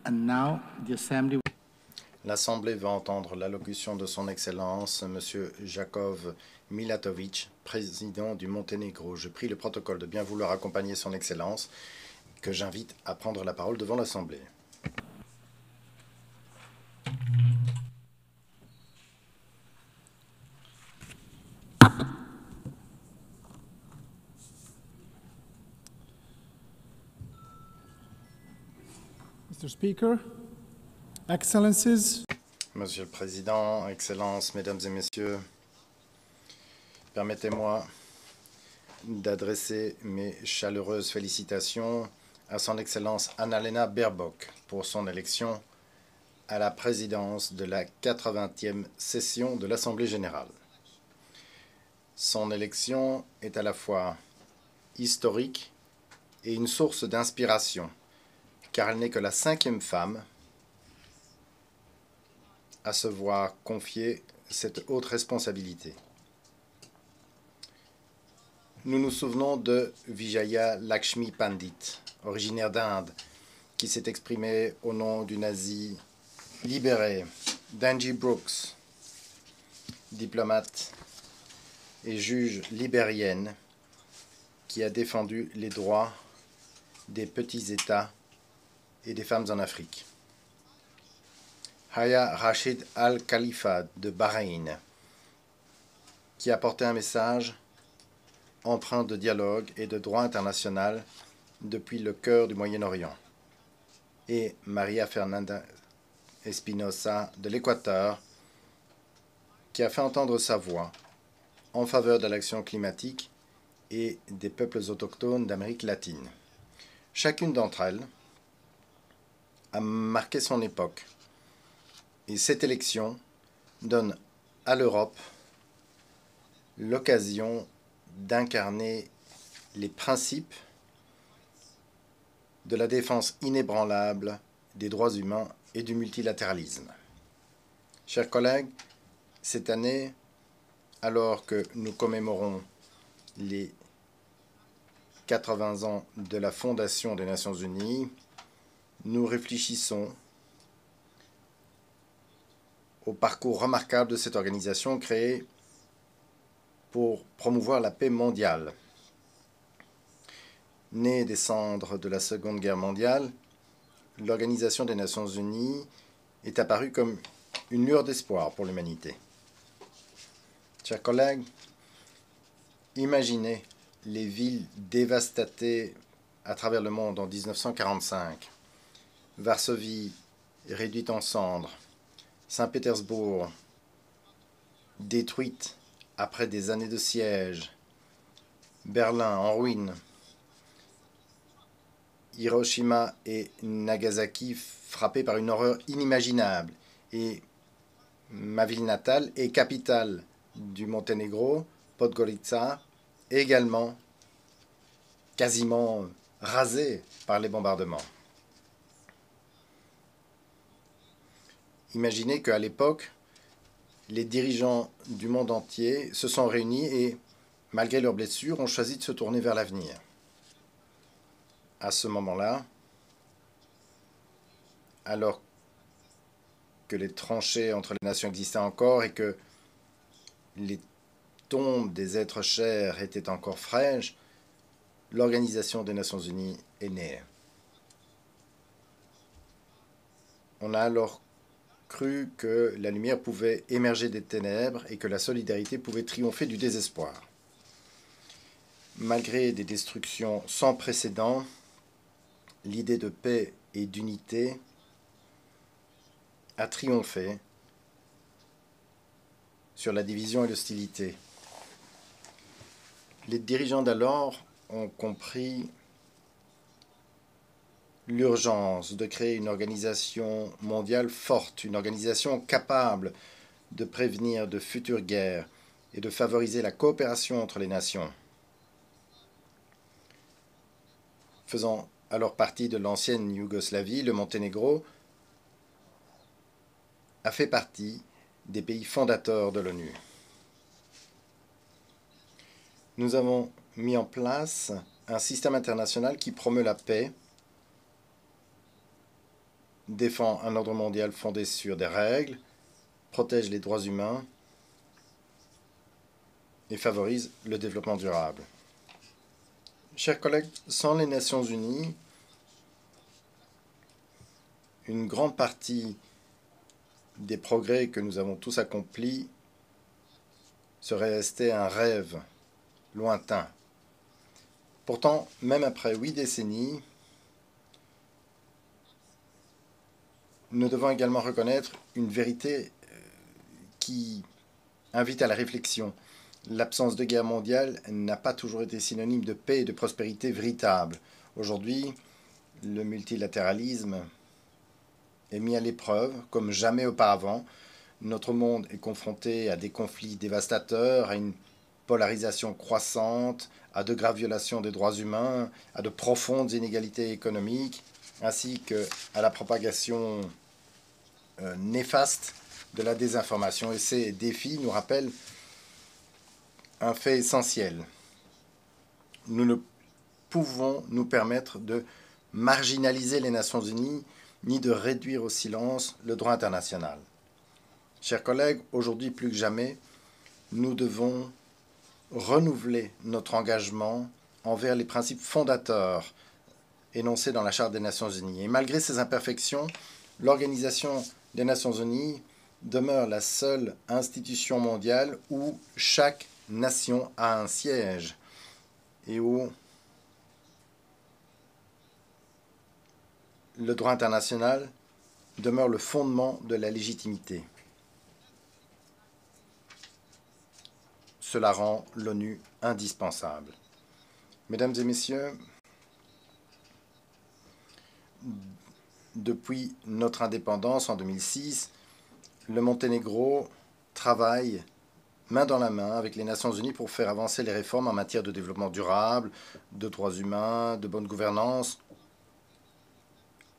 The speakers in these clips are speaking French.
And now the Assembly. L'Assemblée va entendre l'allocution de Son Excellence, M. Jakov Milatović, président du Monténégro. Je prie le protocole de bien vouloir accompagner Son Excellence, que j'invite à prendre la parole devant l'Assemblée. Mr. Speaker, Excellencies, Monsieur le Président, Excellences, Mesdames et Messieurs, permettez-moi d'adresser mes chaleureuses félicitations à Son Excellence Annalena Baerbock pour son élection à la présidence de la 80e session de l'Assemblée générale. Son élection est à la fois historique et une source d'inspiration, car elle n'est que la 5e femme à se voir confier cette haute responsabilité. Nous nous souvenons de Vijaya Lakshmi Pandit, originaire d'Inde, qui s'est exprimée au nom d'une Asie libérée, d'Angie Brooks, diplomate et juge libérienne, qui a défendu les droits des petits États et des femmes en Afrique. Haya Rashid Al-Khalifa de Bahreïn, qui a porté un message empreint de dialogue et de droit international depuis le cœur du Moyen-Orient. Et Maria Fernanda Espinosa de l'Équateur, qui a fait entendre sa voix en faveur de l'action climatique et des peuples autochtones d'Amérique latine. Chacune d'entre elles a marqué son époque. Et cette élection donne à l'Europe l'occasion d'incarner les principes de la défense inébranlable des droits humains et du multilatéralisme. Chers collègues, cette année, alors que nous commémorons les 80 ans de la fondation des Nations Unies, nous réfléchissons au parcours remarquable de cette organisation créée pour promouvoir la paix mondiale. Née des cendres de la Seconde Guerre mondiale, l'Organisation des Nations Unies est apparue comme une lueur d'espoir pour l'humanité. Chers collègues, imaginez les villes dévastatées à travers le monde en 1945, Varsovie réduite en cendres, Saint-Pétersbourg détruite après des années de siège, Berlin en ruine, Hiroshima et Nagasaki frappés par une horreur inimaginable, et ma ville natale et capitale du Monténégro, Podgorica, également quasiment rasée par les bombardements. Imaginez qu'à l'époque, les dirigeants du monde entier se sont réunis et, malgré leurs blessures, ont choisi de se tourner vers l'avenir. À ce moment-là, alors que les tranchées entre les nations existaient encore et que les tombes des êtres chers étaient encore fraîches, l'Organisation des Nations Unies est née. On a alors cru que la lumière pouvait émerger des ténèbres et que la solidarité pouvait triompher du désespoir. Malgré des destructions sans précédent, l'idée de paix et d'unité a triomphé sur la division et l'hostilité. Les dirigeants d'alors ont compris l'urgence de créer une organisation mondiale forte, une organisation capable de prévenir de futures guerres et de favoriser la coopération entre les nations. Faisant alors partie de l'ancienne Yougoslavie, le Monténégro a fait partie des pays fondateurs de l'ONU. Nous avons mis en place un système international qui promeut la paix défend un ordre mondial fondé sur des règles, protège les droits humains et favorise le développement durable. Chers collègues, sans les Nations Unies, une grande partie des progrès que nous avons tous accomplis serait resté un rêve lointain. Pourtant, même après 8 décennies, nous devons également reconnaître une vérité qui invite à la réflexion. L'absence de guerre mondiale n'a pas toujours été synonyme de paix et de prospérité véritable. Aujourd'hui, le multilatéralisme est mis à l'épreuve comme jamais auparavant. Notre monde est confronté à des conflits dévastateurs, à une polarisation croissante, à de graves violations des droits humains, à de profondes inégalités économiques, ainsi qu'à la propagation néfaste de la désinformation. Et ces défis nous rappellent un fait essentiel. Nous ne pouvons nous permettre de marginaliser les Nations Unies ni de réduire au silence le droit international. Chers collègues, aujourd'hui plus que jamais, nous devons renouveler notre engagement envers les principes fondateurs énoncés dans la Charte des Nations Unies. Et malgré ses imperfections, l'Organisation des Nations Unies demeure la seule institution mondiale où chaque nation a un siège et où le droit international demeure le fondement de la légitimité. Cela rend l'ONU indispensable. Mesdames et messieurs, depuis notre indépendance en 2006, le Monténégro travaille main dans la main avec les Nations Unies pour faire avancer les réformes en matière de développement durable, de droits humains, de bonne gouvernance,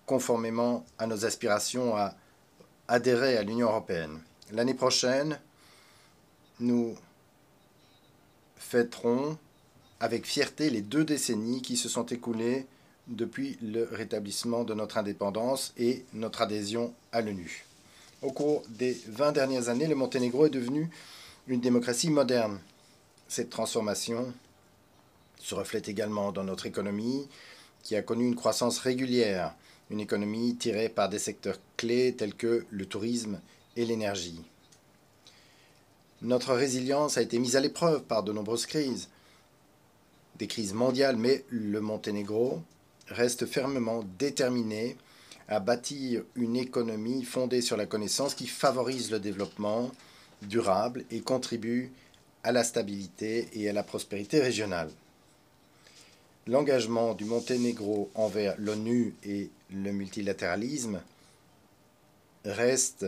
conformément à nos aspirations à adhérer à l'Union européenne. L'année prochaine, nous fêterons avec fierté les 2 décennies qui se sont écoulées depuis le rétablissement de notre indépendance et notre adhésion à l'ONU. Au cours des 20 dernières années, le Monténégro est devenu une démocratie moderne. Cette transformation se reflète également dans notre économie, qui a connu une croissance régulière, une économie tirée par des secteurs clés tels que le tourisme et l'énergie. Notre résilience a été mise à l'épreuve par de nombreuses crises, des crises mondiales, mais le Monténégro reste fermement déterminé à bâtir une économie fondée sur la connaissance qui favorise le développement durable et contribue à la stabilité et à la prospérité régionale. L'engagement du Monténégro envers l'ONU et le multilatéralisme reste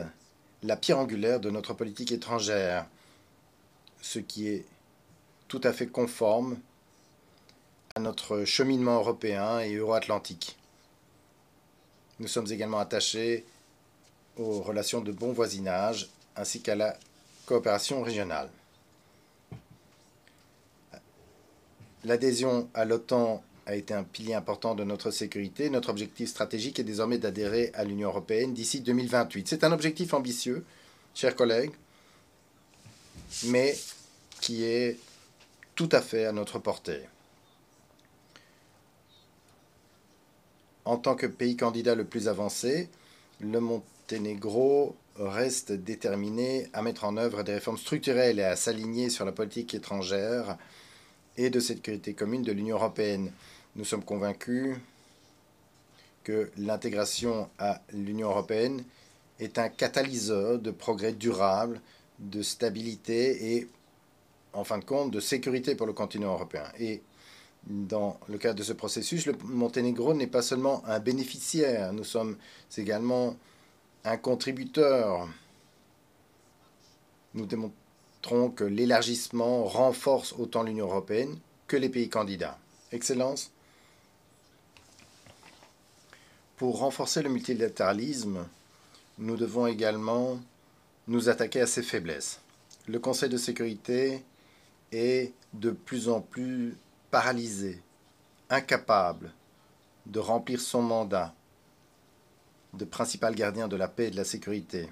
la pierre angulaire de notre politique étrangère, ce qui est tout à fait conforme à notre cheminement européen et euro-atlantique. Nous sommes également attachés aux relations de bon voisinage ainsi qu'à la coopération régionale. L'adhésion à l'OTAN a été un pilier important de notre sécurité. Notre objectif stratégique est désormais d'adhérer à l'Union européenne d'ici 2028. C'est un objectif ambitieux, chers collègues, mais qui est tout à fait à notre portée. En tant que pays candidat le plus avancé, le Monténégro reste déterminé à mettre en œuvre des réformes structurelles et à s'aligner sur la politique étrangère et de sécurité commune de l'Union européenne. Nous sommes convaincus que l'intégration à l'Union européenne est un catalyseur de progrès durable, de stabilité et, en fin de compte, de sécurité pour le continent européen. Et dans le cadre de ce processus, le Monténégro n'est pas seulement un bénéficiaire, nous sommes également un contributeur. Nous démontrons que l'élargissement renforce autant l'Union européenne que les pays candidats. Excellences, pour renforcer le multilatéralisme, nous devons également nous attaquer à ses faiblesses. Le Conseil de sécurité est de plus en plus paralysé, incapable de remplir son mandat. de principal gardien de la paix et de la sécurité.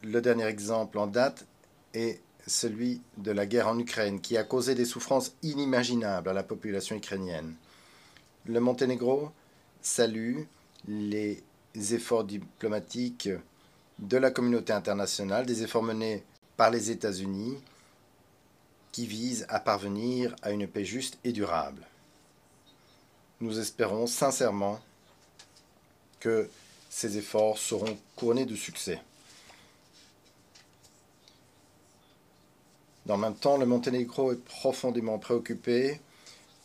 Le dernier exemple en date est celui de la guerre en Ukraine, qui a causé des souffrances inimaginables à la population ukrainienne. Le Monténégro salue les efforts diplomatiques de la communauté internationale, des efforts menés par les États-Unis qui visent à parvenir à une paix juste et durable. Nous espérons sincèrement que ces efforts seront couronnés de succès. Dans le même temps, le Monténégro est profondément préoccupé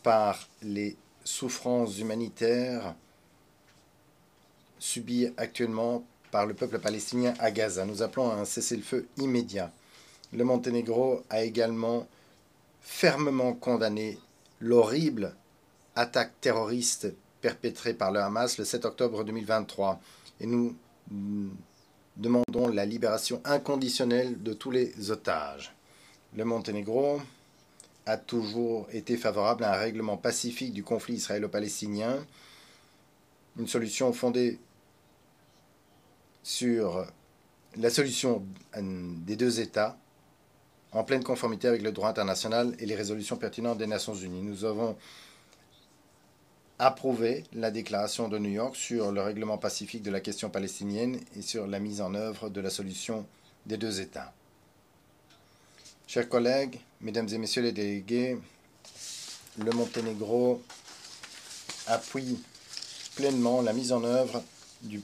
par les souffrances humanitaires subies actuellement par le peuple palestinien à Gaza. Nous appelons à un cessez-le-feu immédiat. Le Monténégro a également fermement condamné l'horrible attaque terroriste perpétrée par le Hamas le 7 octobre 2023. Et nous demandons la libération inconditionnelle de tous les otages. Le Monténégro a toujours été favorable à un règlement pacifique du conflit israélo-palestinien, une solution fondée sur la solution des deux États, en pleine conformité avec le droit international et les résolutions pertinentes des Nations Unies. Nous avons approuvé la déclaration de New York sur le règlement pacifique de la question palestinienne et sur la mise en œuvre de la solution des deux États. Chers collègues, mesdames et messieurs les délégués, le Monténégro appuie pleinement la mise en œuvre du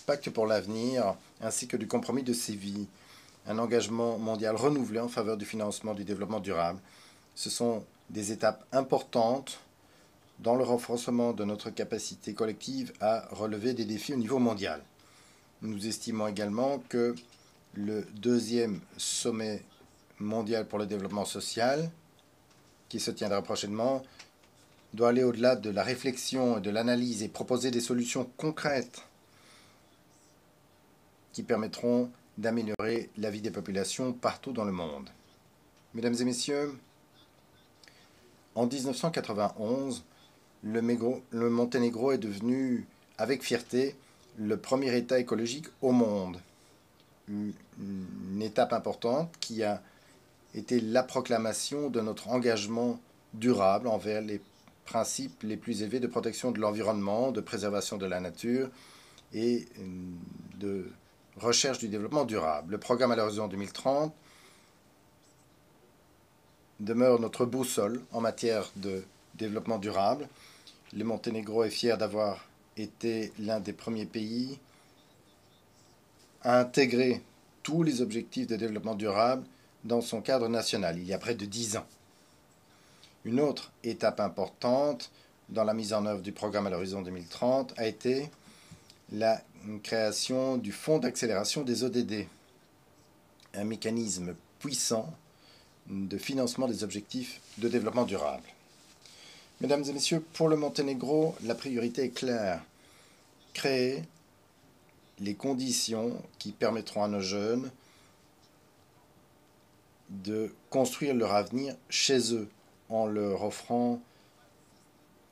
Pacte pour l'avenir ainsi que du compromis de Séville, un engagement mondial renouvelé en faveur du financement du développement durable. Ce sont des étapes importantes dans le renforcement de notre capacité collective à relever des défis au niveau mondial. Nous estimons également que le deuxième sommet mondial pour le développement social, qui se tiendra prochainement, doit aller au-delà de la réflexion et de l'analyse et proposer des solutions concrètes qui permettront d'améliorer la vie des populations partout dans le monde. Mesdames et messieurs, en 1991, le Monténégro est devenu, avec fierté, le premier État écologique au monde. Une étape importante qui a été la proclamation de notre engagement durable envers les principes les plus élevés de protection de l'environnement, de préservation de la nature et de recherche du développement durable. Le programme à l'horizon 2030 demeure notre boussole en matière de développement durable. Le Monténégro est fier d'avoir été l'un des premiers pays à intégrer tous les objectifs de développement durable dans son cadre national, il y a près de 10 ans. Une autre étape importante dans la mise en œuvre du programme à l'horizon 2030 a été la création du Fonds d'accélération des ODD, un mécanisme puissant de financement des objectifs de développement durable. Mesdames et messieurs, pour le Monténégro, la priorité est claire. Créer les conditions qui permettront à nos jeunes de construire leur avenir chez eux, en leur offrant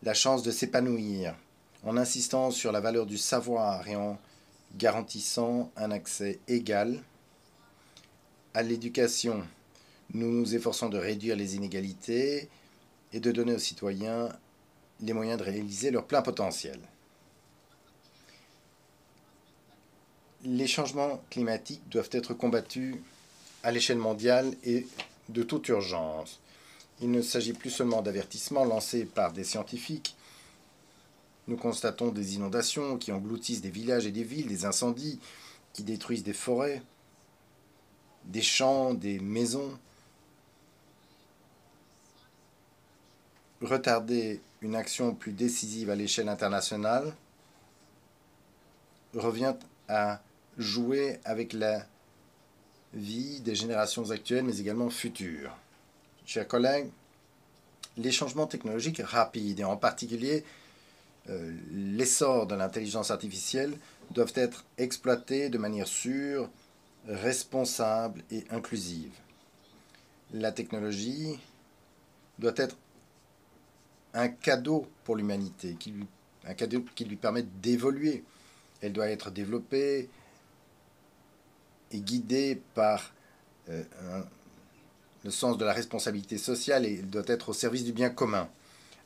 la chance de s'épanouir, en insistant sur la valeur du savoir et en garantissant un accès égal à l'éducation. Nous nous efforçons de réduire les inégalités et de donner aux citoyens les moyens de réaliser leur plein potentiel. Les changements climatiques doivent être combattus à l'échelle mondiale et de toute urgence. Il ne s'agit plus seulement d'avertissements lancés par des scientifiques. Nous constatons des inondations qui engloutissent des villages et des villes, des incendies qui détruisent des forêts, des champs, des maisons. Retarder une action plus décisive à l'échelle internationale revient à jouer avec la vie des générations actuelles, mais également futures. Chers collègues, les changements technologiques rapides, et en particulier l'essor de l'intelligence artificielle, doivent être exploités de manière sûre, responsable et inclusive. La technologie doit être un cadeau pour l'humanité qui lui un cadre qui lui permette d'évoluer. Elle doit être développée et guidée par le sens de la responsabilité sociale et elle doit être au service du bien commun.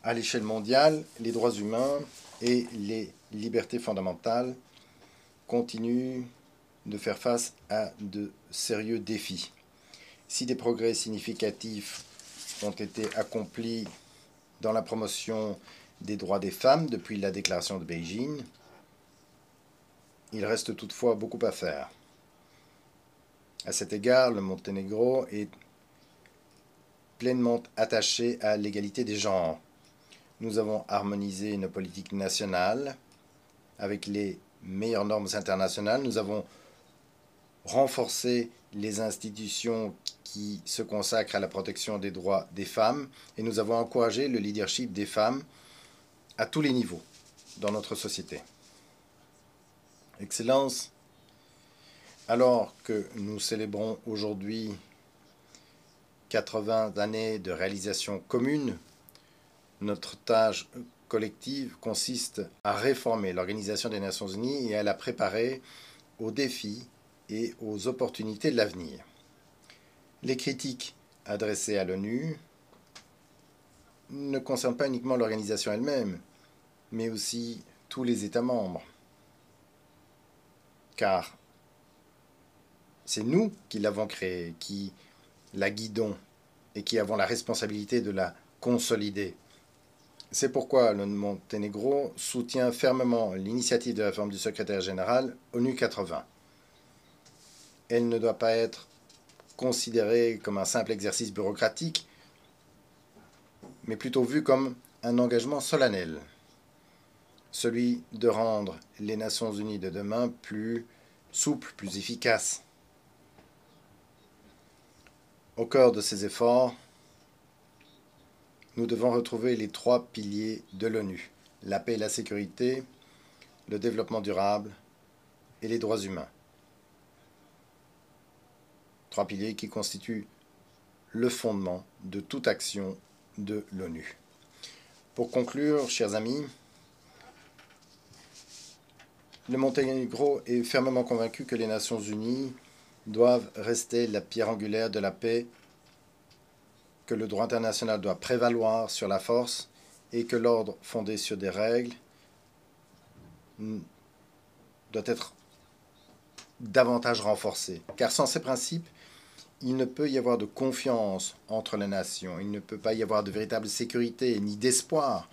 À l'échelle mondiale, les droits humains et les libertés fondamentales continuent de faire face à de sérieux défis. Si des progrès significatifs ont été accomplis dans la promotion des droits des femmes depuis la déclaration de Beijing, il reste toutefois beaucoup à faire. À cet égard, le Monténégro est pleinement attaché à l'égalité des genres. Nous avons harmonisé nos politiques nationales avec les meilleures normes internationales. Nous avons renforcé les institutions qui se consacrent à la protection des droits des femmes et nous avons encouragé le leadership des femmes à tous les niveaux dans notre société. Excellences, alors que nous célébrons aujourd'hui 80 années de réalisation commune, notre tâche collective consiste à réformer l'Organisation des Nations Unies et à la préparer aux défis et aux opportunités de l'avenir. Les critiques adressées à l'ONU ne concernent pas uniquement l'organisation elle-même, mais aussi tous les États membres. Car c'est nous qui l'avons créée, qui la guidons et qui avons la responsabilité de la consolider. C'est pourquoi le Monténégro soutient fermement l'initiative de réforme du secrétaire général ONU 80. Elle ne doit pas être considérée comme un simple exercice bureaucratique, mais plutôt vue comme un engagement solennel, celui de rendre les Nations Unies de demain plus souples, plus efficaces. Au cœur de ces efforts, nous devons retrouver les 3 piliers de l'ONU, la paix et la sécurité, le développement durable et les droits humains. 3 piliers qui constituent le fondement de toute action de l'ONU. Pour conclure, chers amis, le Monténégro est fermement convaincu que les Nations Unies doivent rester la pierre angulaire de la paix, que le droit international doit prévaloir sur la force et que l'ordre fondé sur des règles doit être davantage renforcé. Car sans ces principes, il ne peut y avoir de confiance entre les nations, il ne peut pas y avoir de véritable sécurité ni d'espoir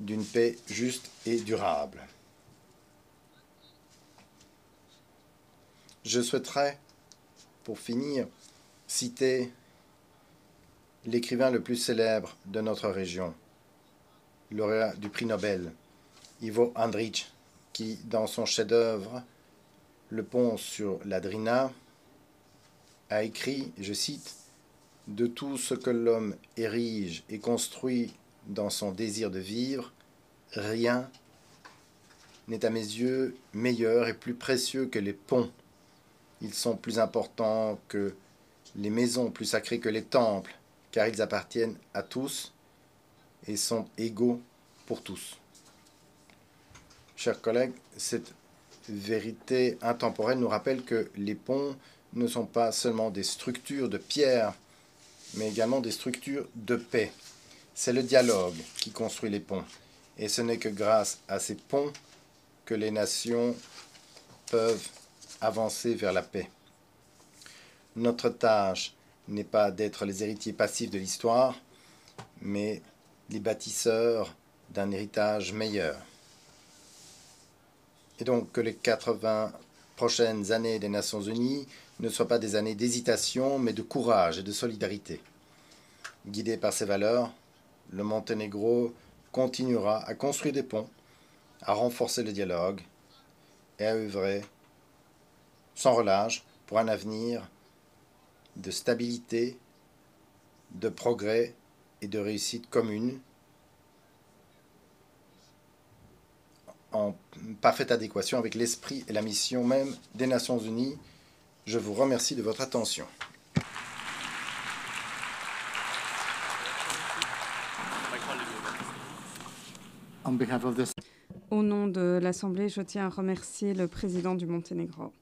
d'une paix juste et durable. Je souhaiterais, pour finir, citer l'écrivain le plus célèbre de notre région, lauréat du prix Nobel, Ivo Andrić, qui, dans son chef-d'œuvre « Le pont sur la Drina », a écrit, je cite, « De tout ce que l'homme érige et construit dans son désir de vivre, rien n'est à mes yeux meilleur et plus précieux que les ponts. Ils sont plus importants que les maisons, plus sacrés que les temples, car ils appartiennent à tous et sont égaux pour tous. » Chers collègues, cette vérité intemporelle nous rappelle que les ponts ne sont pas seulement des structures de pierre, mais également des structures de paix. C'est le dialogue qui construit les ponts, et ce n'est que grâce à ces ponts que les nations peuvent avancer vers la paix. Notre tâche n'est pas d'être les héritiers passifs de l'histoire, mais les bâtisseurs d'un héritage meilleur. Et donc que les 80 prochaines années des Nations Unies ne soient pas des années d'hésitation, mais de courage et de solidarité. Guidé par ces valeurs, le Monténégro continuera à construire des ponts, à renforcer le dialogue et à œuvrer sans relâche pour un avenir de stabilité, de progrès et de réussite commune, en parfaite adéquation avec l'esprit et la mission même des Nations Unies. Je vous remercie de votre attention. On behalf of this Au nom de l'Assemblée, je tiens à remercier le président du Monténégro.